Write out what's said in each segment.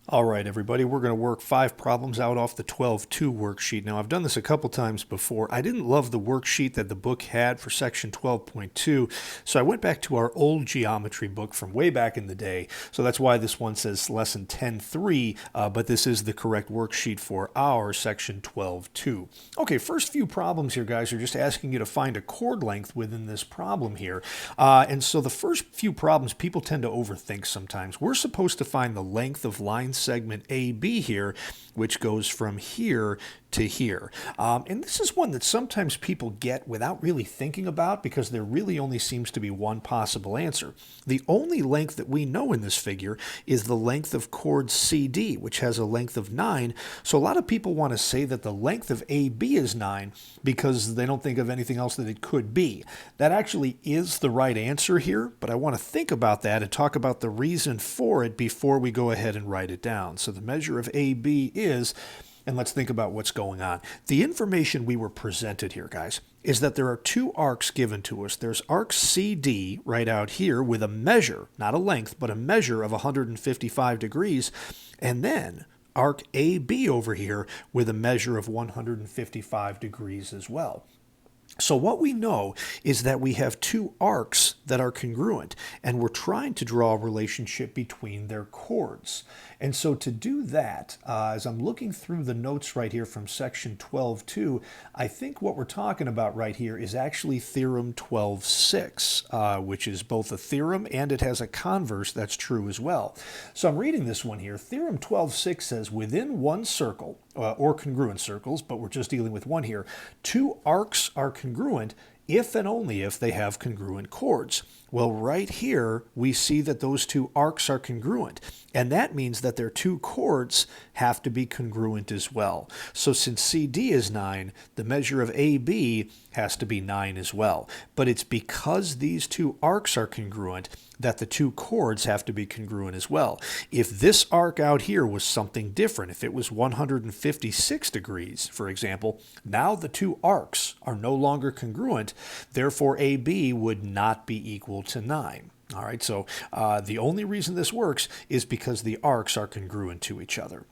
All right, everybody, we're going to work 5 problems out off the 12-2 worksheet. Now, I've done this a couple times before. I didn't love the worksheet that the book had for section 12.2, so I went back to our old geometry book from way back in the day. So that's why this one says lesson 10.3, but this is the correct worksheet for our section 12.2. Okay, first few problems here, guys, are just asking you to find a chord length within this problem here. And so the first few problems people tend to overthink sometimes. We're supposed to find the length of line segment AB here, which goes from here to here. And this is one that sometimes people get without really thinking about because there really only seems to be one possible answer. The only length that we know in this figure is the length of chord CD, which has a length of 9. So a lot of people want to say that the length of AB is 9 because they don't think of anything else that it could be. That actually is the right answer here, but I want to think about that and talk about the reason for it before we go ahead and write it down. So the measure of AB is, and let's think about what's going on. The information we were presented here, guys, is that there are two arcs given to us. There's arc CD right out here with a measure, not a length, but a measure of 155 degrees, and then arc AB over here with a measure of 155 degrees as well. So what we know is that we have two arcs that are congruent, and we're trying to draw a relationship between their chords. And so to do that, as I'm looking through the notes right here from section 12.2, I think what we're talking about right here is actually theorem 12.6, which is both a theorem and it has a converse that's true as well. So I'm reading this one here. Theorem 12.6 says within one circle, or congruent circles, but we're just dealing with one here, two arcs are congruent if and only if they have congruent chords. Well, right here, we see that those two arcs are congruent, and that means that their two chords have to be congruent as well. So since CD is 9, the measure of AB has to be 9 as well. But it's because these two arcs are congruent that the two chords have to be congruent as well. If this arc out here was something different, if it was 156 degrees, for example, now the two arcs are no longer congruent, therefore AB would not be equal to 9. All right, so the only reason this works is because the arcs are congruent to each other.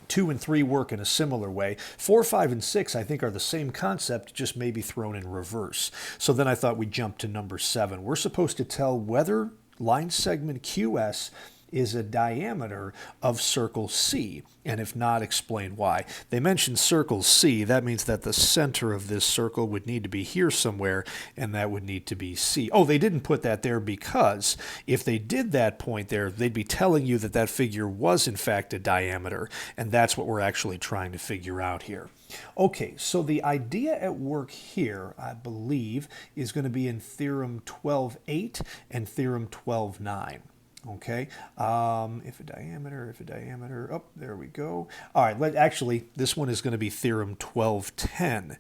2 and 3 work in a similar way. 4, 5, and 6, I think, are the same concept, just maybe thrown in reverse. So then I thought we'd jump to number 7. We're supposed to tell whether line segment QS is a diameter of circle C, and if not, explain why. They mentioned circle C. That means that the center of this circle would need to be here somewhere, and that would need to be C. Oh, they didn't put that there because if they did that point there, they'd be telling you that that figure was in fact a diameter, and that's what we're actually trying to figure out here. Okay, so the idea at work here, I believe, is going to be in theorem 12.8 and theorem 12.9. Okay, if a diameter, oh, there we go. All right, actually, this one is going to be theorem 12.10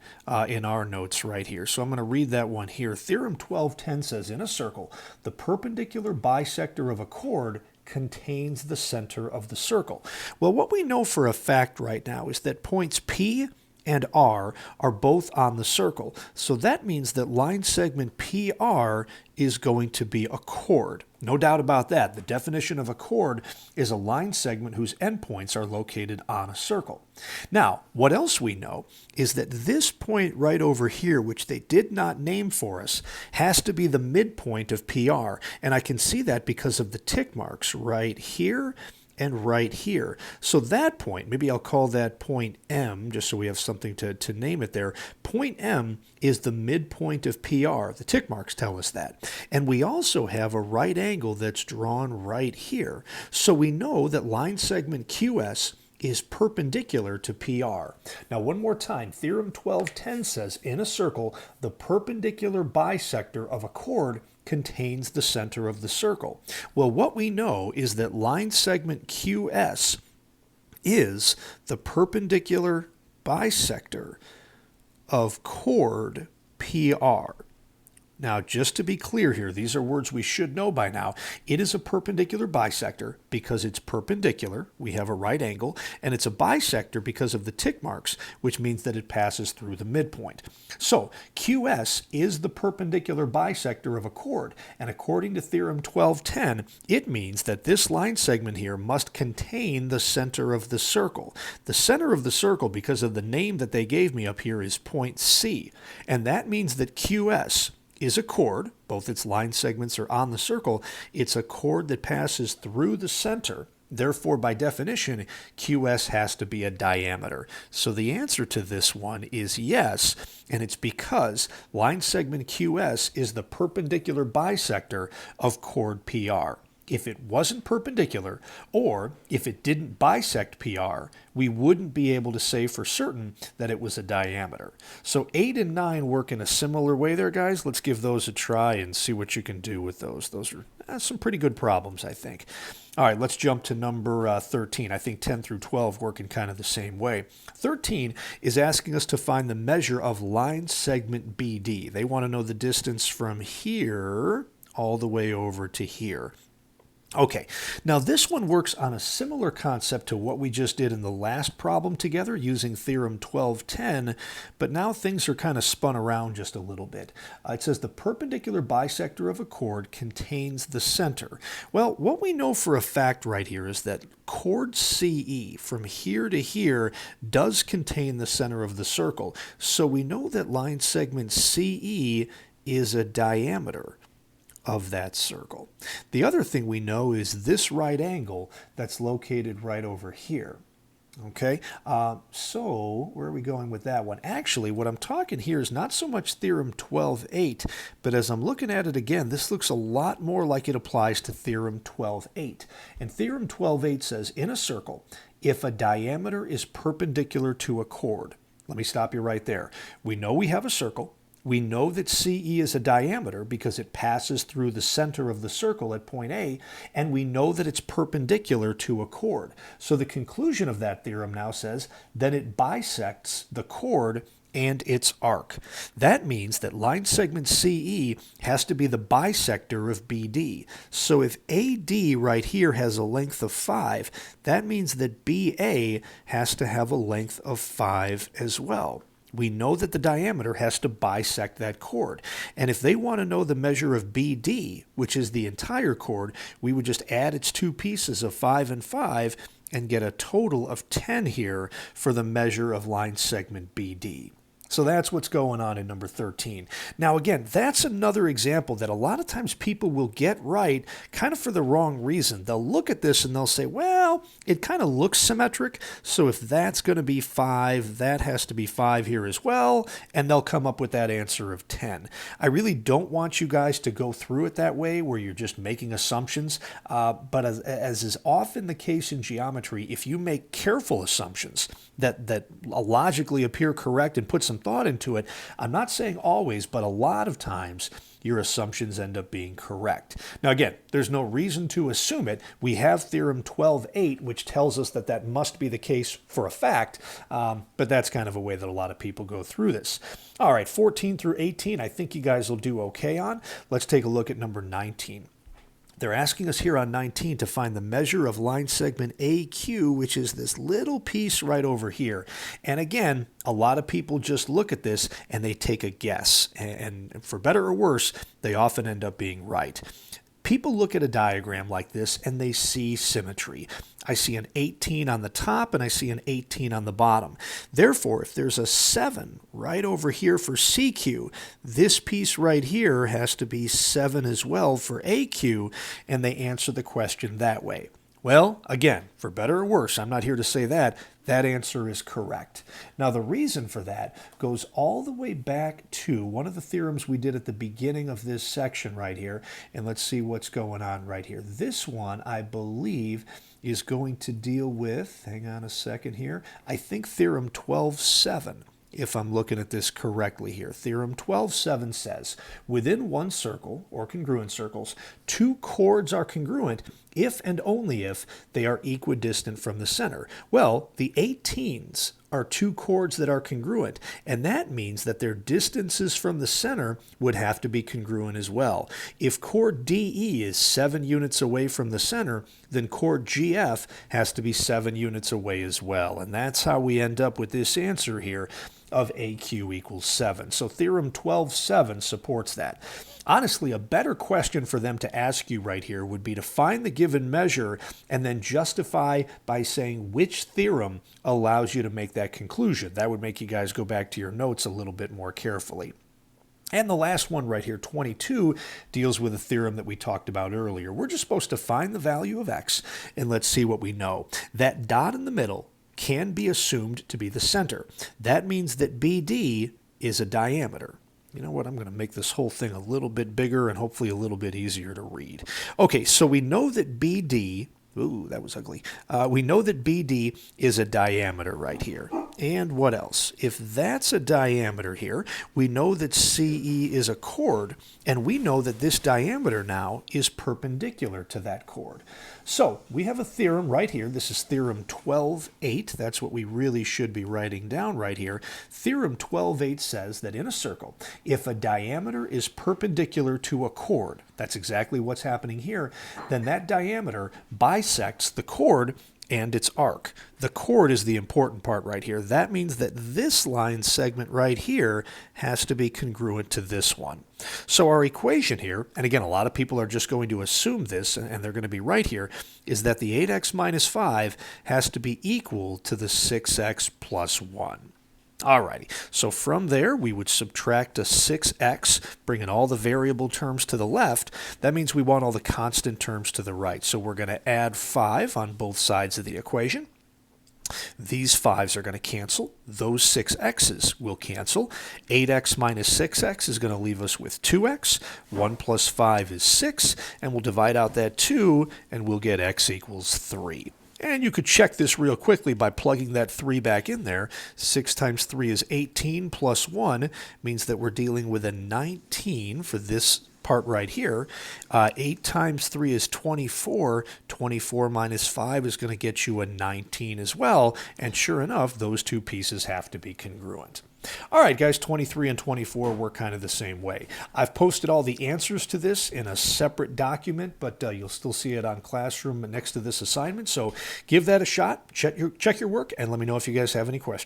in our notes right here. So I'm going to read that one here. Theorem 12.10 says, in a circle, the perpendicular bisector of a chord contains the center of the circle. Well, what we know for a fact right now is that points P and R are both on the circle. So that means that line segment PR is going to be a chord. No doubt about that. The definition of a chord is a line segment whose endpoints are located on a circle. Now, what else we know is that this point right over here, which they did not name for us, has to be the midpoint of PR. And I can see that because of the tick marks right here and right here. So that point, maybe I'll call that point M, just so we have something to name it there. Point M is the midpoint of PR. The tick marks tell us that. And we also have a right angle that's drawn right here. So we know that line segment QS is perpendicular to PR. Now, one more time, theorem 12.10 says, in a circle, the perpendicular bisector of a chord contains the center of the circle. Well, what we know is that line segment QS is the perpendicular bisector of chord PR. Now, just to be clear here, these are words we should know by now. It is a perpendicular bisector because it's perpendicular, we have a right angle, and it's a bisector because of the tick marks, which means that it passes through the midpoint. So, QS is the perpendicular bisector of a chord, and according to theorem 1210, it means that this line segment here must contain the center of the circle. The center of the circle, because of the name that they gave me up here, is point C, and that means that QS is a chord, both its line segments are on the circle, it's a chord that passes through the center. Therefore, by definition, QS has to be a diameter. So the answer to this one is yes, and it's because line segment QS is the perpendicular bisector of chord PR. If it wasn't perpendicular, or if it didn't bisect PR, we wouldn't be able to say for certain that it was a diameter. So 8 and 9 work in a similar way there, guys. Let's give those a try and see what you can do with those. Those are some pretty good problems, I think. All right, let's jump to number 13. I think 10 through 12 work in kind of the same way. 13 is asking us to find the measure of line segment BD. They want to know the distance from here all the way over to here. Okay, now this one works on a similar concept to what we just did in the last problem together using theorem 1210, but now things are kind of spun around just a little bit. It says the perpendicular bisector of a chord contains the center. Well, what we know for a fact right here is that chord CE from here to here does contain the center of the circle. So we know that line segment CE is a diameter of that circle. The other thing we know is this right angle that's located right over here. Okay, so where are we going with that one? Actually, what I'm talking here is not so much theorem 12.8, but as I'm looking at it again, this looks a lot more like it applies to theorem 12.8. And theorem 12.8 says, in a circle, if a diameter is perpendicular to a chord. Let me stop you right there. We know we have a circle. We know that CE is a diameter because it passes through the center of the circle at point A, and we know that it's perpendicular to a chord. So the conclusion of that theorem now says that it bisects the chord and its arc. That means that line segment CE has to be the bisector of BD. So if AD right here has a length of 5, that means that BA has to have a length of 5 as well. We know that the diameter has to bisect that chord. And if they want to know the measure of BD, which is the entire chord, we would just add its two pieces of 5 and 5 and get a total of 10 here for the measure of line segment BD. So that's what's going on in number 13. Now again, that's another example that a lot of times people will get right kind of for the wrong reason. They'll look at this and they'll say, well, it kind of looks symmetric, so if that's going to be 5, that has to be 5 here as well, and they'll come up with that answer of 10. I really don't want you guys to go through it that way where you're just making assumptions, but as is often the case in geometry, if you make careful assumptions that logically appear correct and put some thought into it, I'm not saying always, but a lot of times your assumptions end up being correct. Now again, there's no reason to assume it. We have theorem 12.8, which tells us that that must be the case for a fact, but that's kind of a way that a lot of people go through this. All right, 14 through 18, I think you guys will do okay on. Let's take a look at number 19. They're asking us here on 19 to find the measure of line segment AQ, which is this little piece right over here. And again, a lot of people just look at this and they take a guess. And for better or worse, they often end up being right. People look at a diagram like this and they see symmetry. I see an 18 on the top and I see an 18 on the bottom. Therefore, if there's a 7 right over here for CQ, this piece right here has to be 7 as well for AQ, and they answer the question that way. Well, again, for better or worse, I'm not here to say that, that answer is correct. Now, the reason for that goes all the way back to one of the theorems we did at the beginning of this section right here, and let's see what's going on right here. This one, I believe, is going to deal with, hang on a second here, I think theorem 12.7. If I'm looking at this correctly here. Theorem 12.7 says, within one circle, or congruent circles, two chords are congruent if and only if they are equidistant from the center. Well, the 18s are two chords that are congruent, and that means that their distances from the center would have to be congruent as well. If chord DE is 7 units away from the center, then chord GF has to be 7 units away as well, and that's how we end up with this answer here of AQ equals 7. So theorem 12.7 supports that. Honestly, a better question for them to ask you right here would be to find the given measure and then justify by saying which theorem allows you to make that conclusion. That would make you guys go back to your notes a little bit more carefully. And the last one right here, 22, deals with a theorem that we talked about earlier. We're just supposed to find the value of x, and let's see what we know. That dot in the middle can be assumed to be the center. That means that BD is a diameter. You know what, I'm going to make this whole thing a little bit bigger and hopefully a little bit easier to read. Okay, so we know that BD, ooh, that was ugly. We know that BD is a diameter right here. And what else? If that's a diameter here, we know that CE is a chord, and we know that this diameter now is perpendicular to that chord. So we have a theorem right here. This is theorem 12.8. That's what we really should be writing down right here. Theorem 12.8 says that in a circle, if a diameter is perpendicular to a chord, that's exactly what's happening here, then that diameter bisects the chord and its arc. The chord is the important part right here. That means that this line segment right here has to be congruent to this one. So our equation here, and again, a lot of people are just going to assume this, and they're going to be right here, is that the 8x minus 5 has to be equal to the 6x plus 1. Alrighty, so from there we would subtract a 6x, bringing all the variable terms to the left. That means we want all the constant terms to the right. So we're going to add 5 on both sides of the equation. These 5s are going to cancel. Those 6x's will cancel. 8x minus 6x is going to leave us with 2x. 1 plus 5 is 6, and we'll divide out that 2, and we'll get x equals 3. And you could check this real quickly by plugging that 3 back in there. 6 times 3 is 18 plus 1 means that we're dealing with a 19 for this part right here. 8 times 3 is 24. 24 minus 5 is going to get you a 19 as well. And sure enough, those two pieces have to be congruent. All right, guys, 23 and 24 work kind of the same way. I've posted all the answers to this in a separate document, but you'll still see it on Classroom next to this assignment. So give that a shot, check your work, and let me know if you guys have any questions.